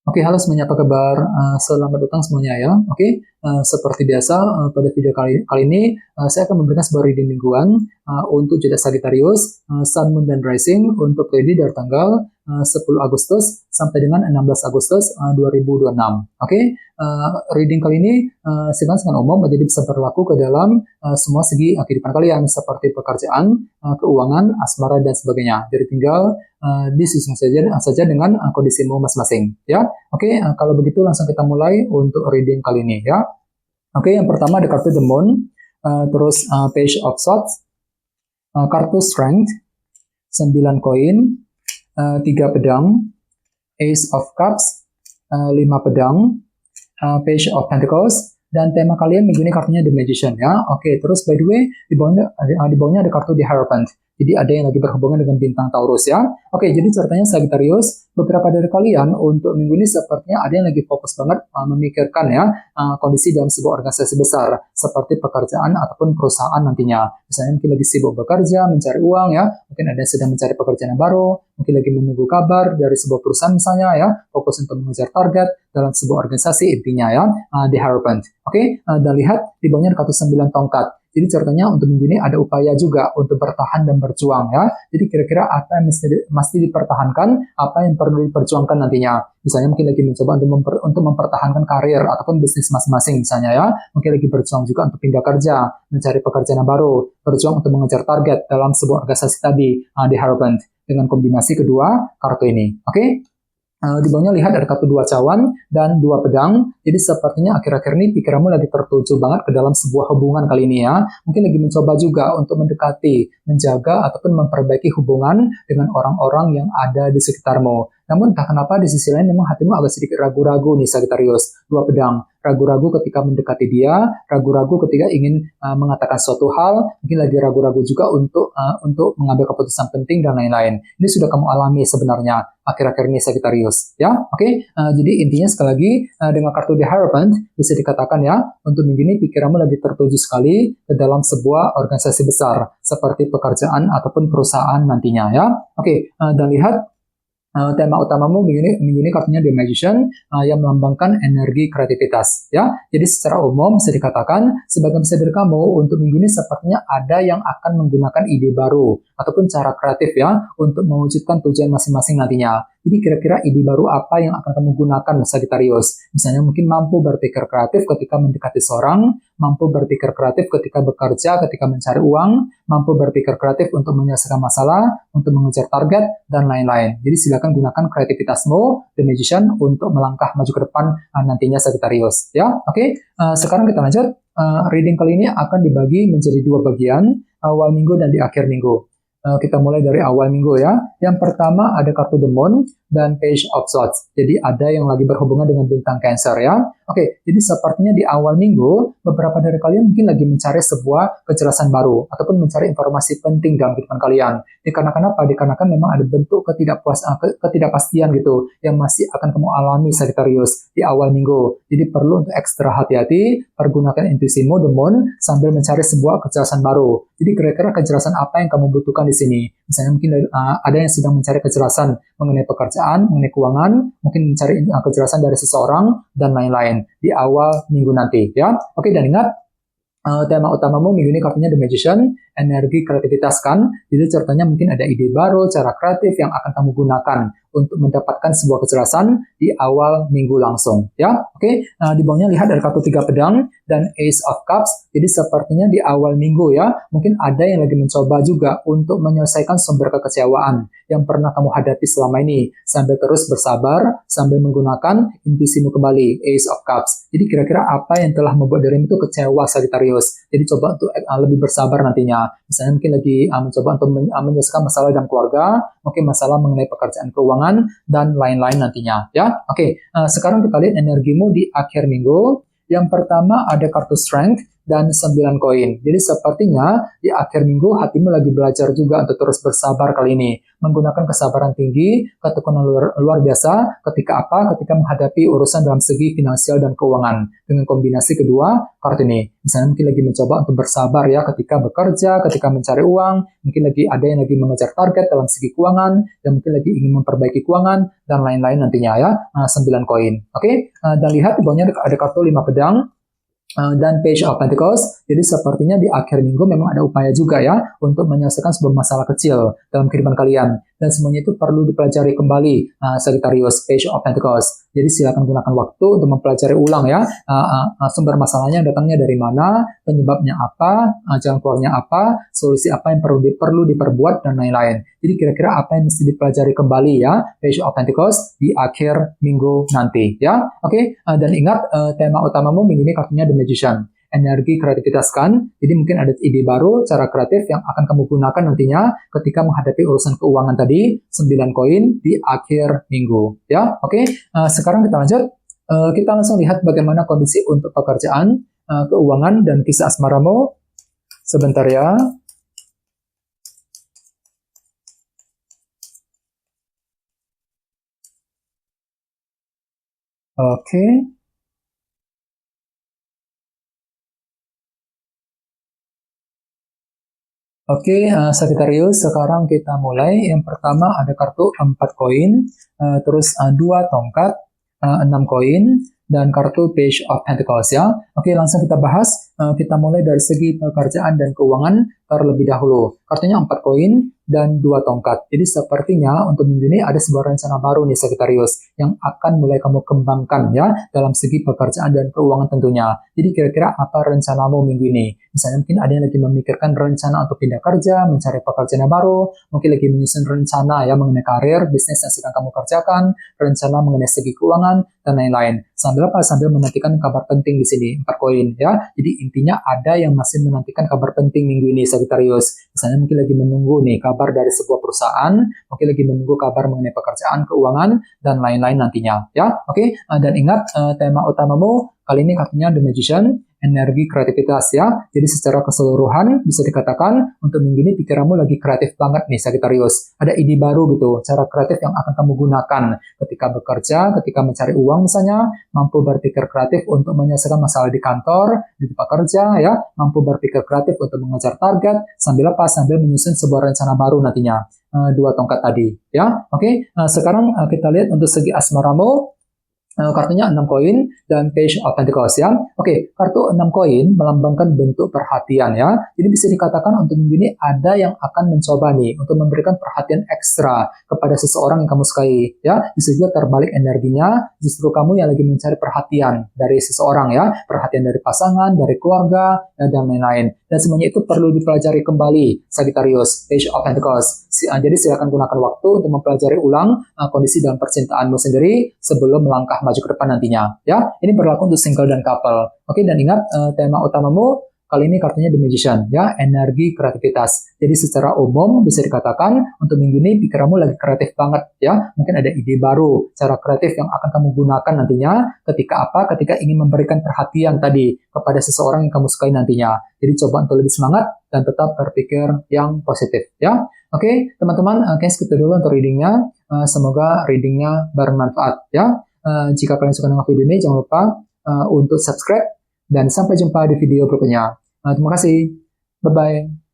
Oke, halo semuanya, apa kabar? Selamat datang semuanya ya. Oke, seperti biasa pada video kali ini saya akan memberikan sebuah reading mingguan untuk zodiak Sagittarius, Sun, Moon, dan Rising untuk periode dari tanggal 10 Agustus sampai dengan 16 Agustus 2026. Oke, reading kali ini sangat umum, jadi bisa berlaku ke dalam semua segi kehidupan kalian seperti pekerjaan, keuangan, asmara, dan sebagainya. Jadi tinggal disusun saja dengan kondisimu masing-masing ya. Oke, kalau begitu langsung kita mulai untuk reading kali ini ya. Oke, yang pertama ada kartu The Moon, terus Page of Swords, kartu Strength, 9 koin, 3 pedang, Ace of Cups, 5 pedang, Page of Pentacles, dan tema kalian minggu ini kartunya The Magician ya. Oke, terus by the way di bawahnya ada kartu The Hierophant. Jadi ada yang lagi berhubungan dengan bintang Taurus ya. Oke, jadi ceritanya Sagittarius, beberapa dari kalian untuk minggu ini sepertinya ada yang lagi fokus banget memikirkan ya kondisi dalam sebuah organisasi besar seperti pekerjaan ataupun perusahaan nantinya. Misalnya mungkin lagi sibuk bekerja, mencari uang ya. Mungkin ada yang sedang mencari pekerjaan yang baru, mungkin lagi menunggu kabar dari sebuah perusahaan misalnya ya, fokus untuk mengejar target dalam sebuah organisasi intinya ya, The Hierophant. Oke, dan lihat di bawahnya ada kartu 9 tongkat. Jadi ceritanya untuk minggu ini ada upaya juga untuk bertahan dan berjuang ya. Jadi kira-kira apa yang mesti dipertahankan, apa yang perlu diperjuangkan nantinya. Misalnya mungkin lagi mencoba untuk mempertahankan karir ataupun bisnis masing-masing misalnya ya. Mungkin lagi berjuang juga untuk pindah kerja, mencari pekerjaan yang baru, berjuang untuk mengejar target dalam sebuah organisasi tadi, The Hierophant, dengan kombinasi kedua kartu ini. Oke? Di bawahnya lihat ada kartu 2 cawan dan 2 pedang. Jadi sepertinya akhir-akhir ini pikiranmu lagi tertuju banget ke dalam sebuah hubungan kali ini ya. Mungkin lagi mencoba juga untuk mendekati, menjaga ataupun memperbaiki hubungan dengan orang-orang yang ada di sekitarmu. Namun entah kenapa di sisi lain memang hatimu agak sedikit ragu-ragu nih Sagittarius. 2 pedang, ragu-ragu ketika mendekati dia, ragu-ragu ketika ingin mengatakan suatu hal, mungkin lagi ragu-ragu juga untuk mengambil keputusan penting dan lain-lain. Ini sudah kamu alami sebenarnya akhir-akhir ini Sagittarius ya. Oke, jadi intinya sekali lagi dengan kartu The Hierophant bisa dikatakan ya, untuk minggu ini pikiranmu lagi tertuju sekali ke dalam sebuah organisasi besar seperti pekerjaan ataupun perusahaan nantinya ya. Oke, dan lihat tema utamamu minggu ini kartunya The Magician yang melambangkan energi kreativitas ya. Jadi secara umum bisa dikatakan sebagian besar dari kamu untuk minggu ini sepertinya ada yang akan menggunakan ide baru ataupun cara kreatif ya untuk mewujudkan tujuan masing-masing nantinya. Jadi kira-kira ide baru apa yang akan kamu gunakan Sagittarius? Misalnya mungkin mampu berpikir kreatif ketika mendekati seorang, mampu berpikir kreatif ketika bekerja, ketika mencari uang, mampu berpikir kreatif untuk menyelesaikan masalah, untuk mengejar target, dan lain-lain. Jadi silakan gunakan kreativitasmu, The Magician, untuk melangkah maju ke depan nantinya Sagittarius. Ya, oke. Sekarang kita lanjut. Reading kali ini akan dibagi menjadi 2 bagian, awal minggu dan di akhir minggu. Kita mulai dari awal minggu ya. Yang pertama ada kartu The Moon dan Page of Swords. Jadi ada yang lagi berhubungan dengan bintang Cancer ya. Oke, jadi sepertinya di awal minggu beberapa dari kalian mungkin lagi mencari sebuah kejelasan baru ataupun mencari informasi penting dalam kehidupan kalian. Dikarenakan apa? Dikarenakan memang ada bentuk ketidakpastian gitu yang masih akan kamu alami Sagittarius di awal minggu. Jadi perlu untuk ekstra hati-hati, pergunakan intuisimu The Moon sambil mencari sebuah kejelasan baru. Jadi kira-kira kejelasan apa yang kamu butuhkan di sini? Misalnya mungkin ada yang sedang mencari kejelasan mengenai pekerjaan, mengenai keuangan, mungkin mencari kejelasan dari seseorang, dan lain-lain di awal minggu nanti ya. Oke, dan ingat tema utamamu minggu ini kartunya The Magician, energi kreativitas kan. Jadi ceritanya mungkin ada ide baru, cara kreatif yang akan kamu gunakan untuk mendapatkan sebuah kejelasan di awal minggu langsung ya. Oke, di bawahnya lihat ada kartu 3 pedang dan Ace of Cups. Jadi sepertinya di awal minggu ya, mungkin ada yang lagi mencoba juga untuk menyelesaikan sumber kekecewaan yang pernah kamu hadapi selama ini sambil terus bersabar, sambil menggunakan intuisimu kembali, Ace of Cups. Jadi kira-kira apa yang telah membuat dirimu itu kecewa Sagittarius? Jadi coba untuk lebih bersabar nantinya. Misalnya mungkin lagi mencoba untuk menyelesaikan masalah dalam keluarga, mungkin masalah mengenai pekerjaan keuangan, dan lain-lain nantinya ya. Oke, sekarang kita lihat energimu di akhir minggu. Yang pertama ada kartu Strength dan 9 koin. Jadi sepertinya di akhir minggu hatimu lagi belajar juga untuk terus bersabar kali ini. Menggunakan kesabaran tinggi, ketekunan luar biasa ketika apa? Ketika menghadapi urusan dalam segi finansial dan keuangan. Dengan kombinasi kedua kartu ini. Misalnya mungkin lagi mencoba untuk bersabar ya ketika bekerja, ketika mencari uang, mungkin lagi ada yang lagi mengejar target dalam segi keuangan, dan mungkin lagi ingin memperbaiki keuangan, dan lain-lain nantinya ya. 9 koin. Oke, dan lihat di bawahnya ada kartu 5 pedang, dan Page of Pentacles. Jadi sepertinya di akhir minggu memang ada upaya juga ya untuk menyelesaikan sebuah masalah kecil dalam kehidupan kalian. Dan semuanya itu perlu dipelajari kembali, Sagittarius, Page of Pentacles. Jadi silakan gunakan waktu untuk mempelajari ulang ya, sumber masalahnya datangnya dari mana, penyebabnya apa, jalan keluarnya apa, solusi apa yang perlu diperbuat, dan lain-lain. Jadi kira-kira apa yang mesti dipelajari kembali ya, Page of Pentacles di akhir minggu nanti ya. Oke, dan ingat tema utamamu minggu ini kartunya The Magician. Energi kreativitas kan, jadi mungkin ada ide baru, cara kreatif yang akan kamu gunakan nantinya ketika menghadapi urusan keuangan tadi, 9 koin di akhir minggu ya. Oke, sekarang kita lanjut, kita langsung lihat bagaimana kondisi untuk pekerjaan, keuangan, dan kisah asmaramu. Sebentar ya. Oke. Oke, Sagittarius, sekarang kita mulai. Yang pertama ada kartu 4 koin, terus 2 tongkat, 6 koin, dan kartu Page of Pentacles ya. Oke, langsung kita bahas. Kita mulai dari segi pekerjaan dan keuangan terlebih dahulu. Kartunya 4 koin dan 2 tongkat. Jadi sepertinya untuk minggu ini ada sebuah rencana baru nih Sagittarius yang akan mulai kamu kembangkan ya dalam segi pekerjaan dan keuangan tentunya. Jadi kira-kira apa rencanamu minggu ini? Misalnya mungkin ada yang lagi memikirkan rencana untuk pindah kerja, mencari pekerjaan yang baru, mungkin lagi menyusun rencana ya mengenai karir, bisnis yang sedang kamu kerjakan, rencana mengenai segi keuangan, dan lain-lain. Sambil apa? Sambil menantikan kabar penting di sini, 4 koin ya. Jadi intinya ada yang masih menantikan kabar penting minggu ini Sagittarius. Misalnya mungkin lagi menunggu nih kabar dari sebuah perusahaan, mungkin lagi menunggu kabar mengenai pekerjaan, keuangan, dan lain-lain nantinya ya. Oke, dan ingat tema utamamu kali ini kartunya The Magician, energi kreativitas ya. Jadi secara keseluruhan bisa dikatakan untuk minggu ini pikiranmu lagi kreatif banget nih Sagittarius. Ada ide baru gitu, cara kreatif yang akan kamu gunakan ketika bekerja, ketika mencari uang misalnya, mampu berpikir kreatif untuk menyelesaikan masalah di kantor, di tempat kerja ya, mampu berpikir kreatif untuk mengejar target, sambil apa? Sambil menyusun sebuah rencana baru nantinya. 2 tongkat tadi ya. Oke, sekarang kita lihat untuk segi asmaramu. Kartunya 6 koin dan Page of Pentacles ya. Oke, kartu 6 koin melambangkan bentuk perhatian ya. Jadi bisa dikatakan untuk minggu ini ada yang akan mencoba nih untuk memberikan perhatian ekstra kepada seseorang yang kamu sukai ya. Bisa juga terbalik energinya, justru kamu yang lagi mencari perhatian dari seseorang ya. Perhatian dari pasangan, dari keluarga, dan lain-lain. Dan semuanya itu perlu dipelajari kembali Sagittarius, Page of Pentacles. Jadi silakan gunakan waktu untuk mempelajari ulang kondisi dalam percintaanmu sendiri sebelum melangkah maju ke depan nantinya ya. Ini berlaku untuk single dan couple. Oke, dan ingat tema utamamu kali ini kartunya The Magician ya, energi kreativitas. Jadi secara umum bisa dikatakan untuk minggu ini pikiranmu lagi kreatif banget ya. Mungkin ada ide baru, cara kreatif yang akan kamu gunakan nantinya ketika apa? Ketika ingin memberikan perhatian tadi kepada seseorang yang kamu sukai nantinya. Jadi coba untuk lebih semangat dan tetap berpikir yang positif ya. Oke, teman-teman, segitu dulu untuk readingnya. Semoga readingnya bermanfaat ya. Jika kalian suka dengan video ini, jangan lupa untuk subscribe dan sampai jumpa di video berikutnya. Terima kasih. Bye-bye.